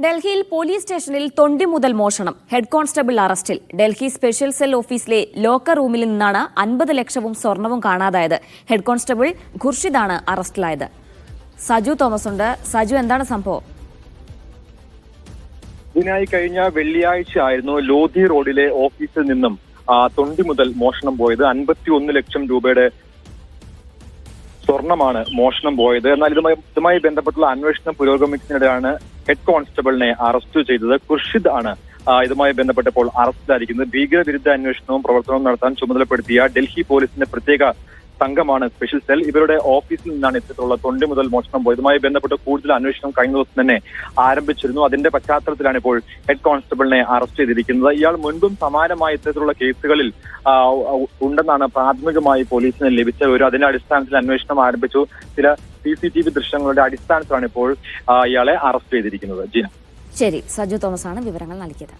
ഡൽഹിയിൽ പോലീസ് സ്റ്റേഷനിൽ തൊണ്ടി മുതൽ മോഷണം. ഹെഡ് കോൺസ്റ്റബിൾ അറസ്റ്റിൽ. ഡൽഹി സ്പെഷ്യൽ സെൽ ഓഫീസിലെ ലോക്കർ റൂമിൽ നിന്നാണ് 50 ലക്ഷവും സ്വർണവും കാണാതായത്. ഹെഡ് കോൺസ്റ്റബിൾ ഖുർഷിദാണ് അറസ്റ്റിലായത്. സജു തോമസ് ഉണ്ട്. സജു, എന്താണ് സംഭവം? ഇതിനായി കഴിഞ്ഞ വെള്ളിയാഴ്ച ആയിരുന്നു ലോധി റോഡിലെ ഓഫീസിൽ നിന്നും തൊണ്ടി മുതൽ മോഷണം പോയത്. 51 ലക്ഷം രൂപയുടെ സ്വർണമാണ് മോഷണം പോയത്. എന്നാൽ ഇതുമായി ബന്ധപ്പെട്ടുള്ള അന്വേഷണം പുരോഗമിക്കുന്നതിനിടെയാണ് ഹെഡ് കോൺസ്റ്റബിളിനെ അറസ്റ്റ് ചെയ്തത്. ഖുർഷിദ് ആണ് ഇതുമായി ബന്ധപ്പെട്ടപ്പോൾ അറസ്റ്റിലായിരിക്കുന്നത്. ഭീകരവിരുദ്ധ അന്വേഷണവും പ്രവർത്തനവും നടത്താൻ ചുമതലപ്പെടുത്തിയ ഡൽഹി പോലീസിന്റെ പ്രത്യേക സംഘമാണ് സ്പെഷ്യൽ സെൽ. ഇവരുടെ ഓഫീസിൽ നിന്നാണ് ഇത്തരത്തിലുള്ള തൊണ്ടി മുതൽ മോഷണം പോയത്. ഇതുമായി ബന്ധപ്പെട്ട് കൂടുതൽ അന്വേഷണം കഴിഞ്ഞ ദിവസം തന്നെ ആരംഭിച്ചിരുന്നു. അതിന്റെ പശ്ചാത്തലത്തിലാണ് ഇപ്പോൾ ഹെഡ് കോൺസ്റ്റബിളിനെ അറസ്റ്റ് ചെയ്തിരിക്കുന്നത്. ഇയാൾ മുൻപും സമാനമായ ഇത്തരത്തിലുള്ള കേസുകളിൽ ഉണ്ടെന്നാണ് പ്രാഥമികമായി പോലീസിന് ലഭിച്ച വിവരം. അതിന്റെ അടിസ്ഥാനത്തിൽ അന്വേഷണം ആരംഭിച്ചു. ചില CCTV ദൃശ്യങ്ങളുടെ അടിസ്ഥാനത്തിലാണ് ഇപ്പോൾ ഇയാളെ അറസ്റ്റ് ചെയ്തിരിക്കുന്നത്. ജീന. ശരി, സജു തോമസ് ആണ് വിവരങ്ങൾ നൽകിയത്.